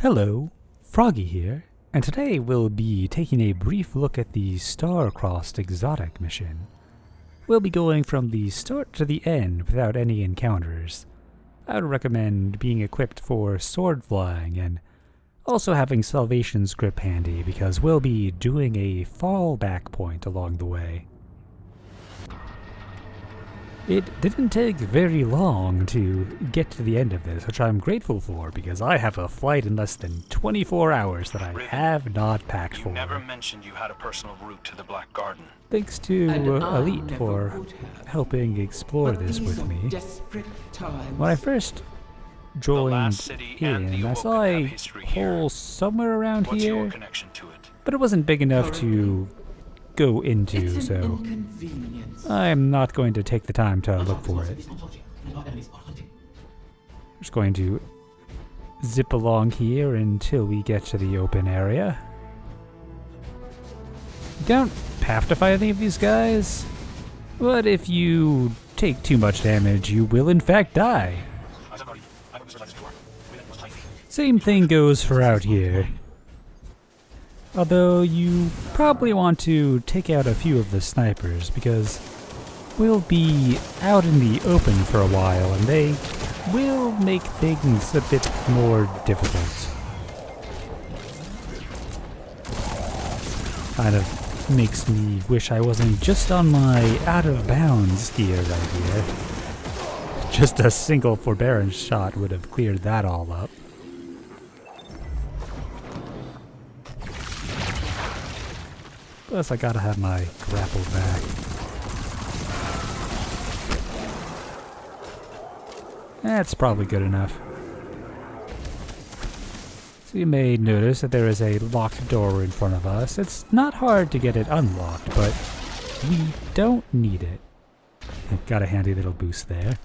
Hello, Froggy here, and today we'll be taking a brief look at the Starcrossed exotic mission. We'll be going from the start to the end without any encounters. I would recommend being equipped for sword flying and also having Salvation's grip handy because we'll be doing a fallback point along the way. It didn't take very long to get to the end of this, which I'm grateful for because I have a flight in less than 24 hours that I have not packed for. You never mentioned you had a personal route to the Black Garden. Thanks to Elite for helping explore this with me. When I first joined in, I saw a hole somewhere around What's here, your connection to it? but it wasn't big enough to go into, so I'm not going to take the time to look for it. Just going to zip along here until we get to the open area. You don't have to fight any of these guys, but if you take too much damage, you will in fact die. Same thing goes for out here. Although you probably want to take out a few of the snipers because we'll be out in the open for a while and they will make things a bit more difficult. Kind of makes me wish I wasn't just on my out of bounds gear right here. Just a single forbearance shot would have cleared that all up. Plus, I gotta have my grapple back. That's probably good enough. So you may notice that there is a locked door in front of us. It's not hard to get it unlocked, but we don't need it. Got a handy little boost there.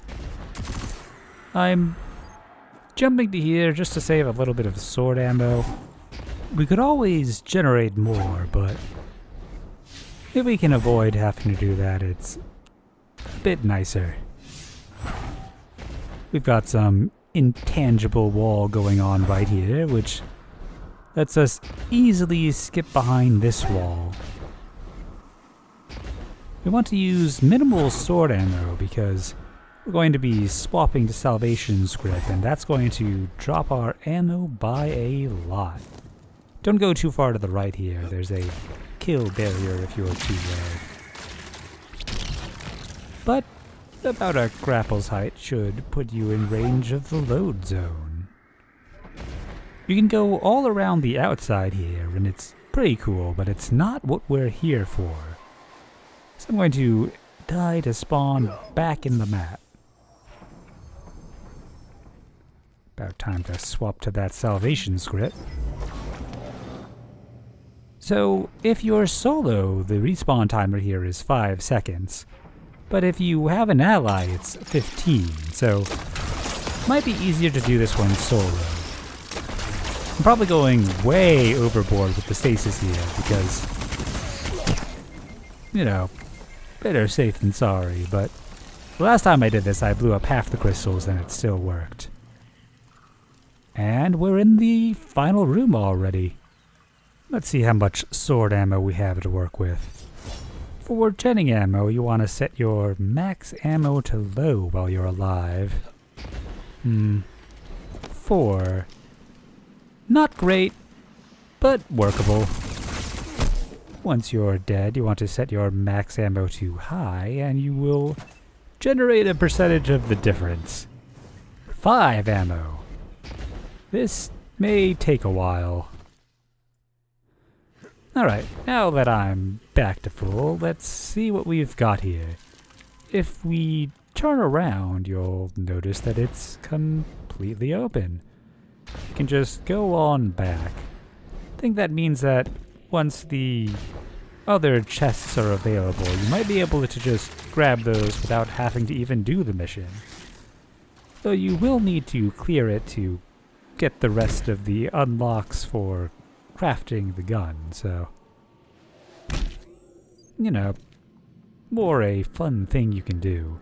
I'm jumping to here just to save a little bit of sword ammo. We could always generate more, but if we can avoid having to do that, it's a bit nicer. We've got some intangible wall going on right here, which lets us easily skip behind this wall. We want to use minimal sword ammo because we're going to be swapping to Salvation's grip, and that's going to drop our ammo by a lot. Don't go too far to the right here. There's a kill barrier if you're too low. But about a grapple's height should put you in range of the load zone. You can go all around the outside here, and it's pretty cool, but it's not what we're here for. So I'm going to die to spawn back in the map. About time to swap to that Salvation's grip. So, if you're solo, the respawn timer here is 5 seconds. But if you have an ally, it's 15, so it might be easier to do this one solo. I'm probably going way overboard with the stasis here because, you know, better safe than sorry, but the last time I did this I blew up half the crystals and it still worked. And we're in the final room already. Let's see how much sword ammo we have to work with. For genning ammo, you want to set your max ammo to low while you're alive. 4. Not great, but workable. Once you're dead, you want to set your max ammo to high, and you will generate a percentage of the difference. 5 ammo. This may take a while. Alright, now that I'm back to full, let's see what we've got here. If we turn around, you'll notice that it's completely open. You can just go on back. I think that means that once the other chests are available, you might be able to just grab those without having to even do the mission. Though you will need to clear it to get the rest of the unlocks for crafting the gun, so, you know, more a fun thing you can do.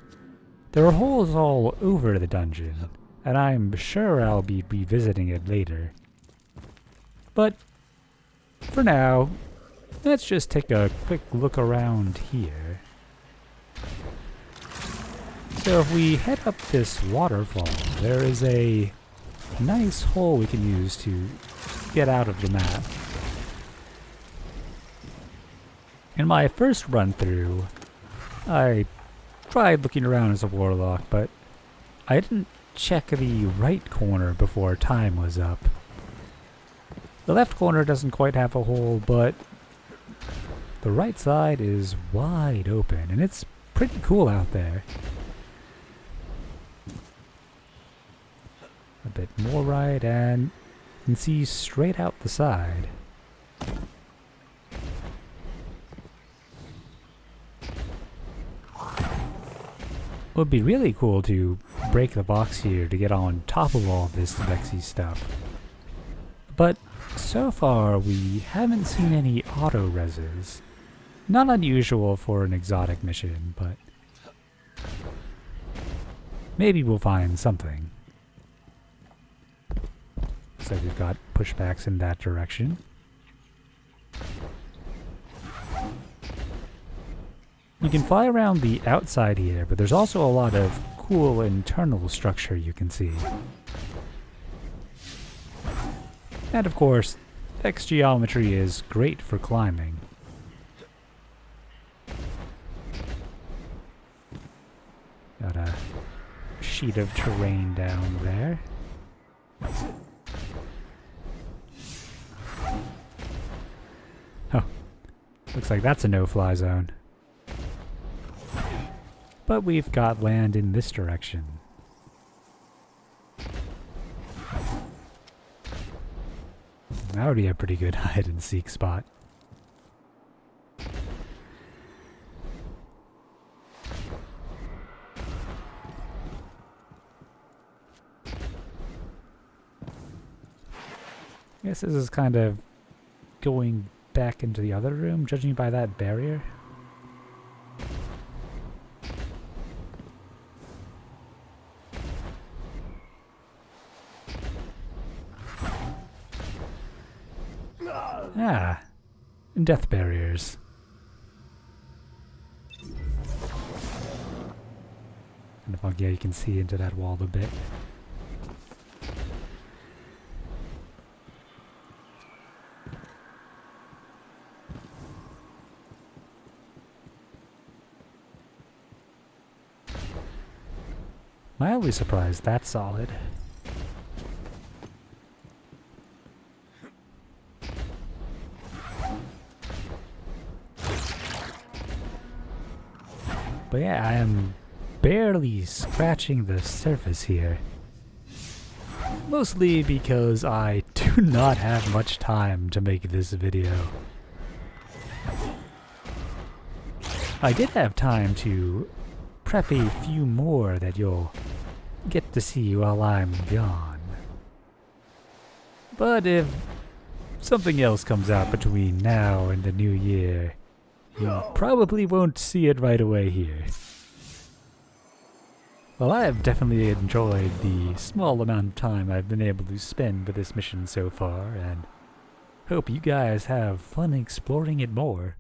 There are holes all over the dungeon, and I'm sure I'll be revisiting it later. But for now, let's just take a quick look around here. So if we head up this waterfall, there is a nice hole we can use to get out of the map. In my first run through, I tried looking around as a warlock, but I didn't check the right corner before time was up. The left corner doesn't quite have a hole, but the right side is wide open, and it's pretty cool out there. A bit more right, and you can see straight out the side. It would be really cool to break the box here to get on top of all this Vexy stuff. But so far we haven't seen any auto-reses. Not unusual for an exotic mission, but maybe we'll find something. So we've got pushbacks in that direction. You can fly around the outside here, but there's also a lot of cool internal structure you can see. And of course, Vex geometry is great for climbing. Got a sheet of terrain down there. Oh, looks like that's a no-fly zone. But we've got land in this direction. That would be a pretty good hide and seek spot. I guess this is kind of going back into the other room, judging by that barrier. Ah, death barriers. And yeah, you can see into that wall a bit. Mildly surprised that's solid. But yeah, I am barely scratching the surface here. Mostly because I do not have much time to make this video. I did have time to prep a few more that you'll get to see while I'm gone. But if something else comes out between now and the new year, you probably won't see it right away here. Well, I have definitely enjoyed the small amount of time I've been able to spend with this mission so far, and hope you guys have fun exploring it more.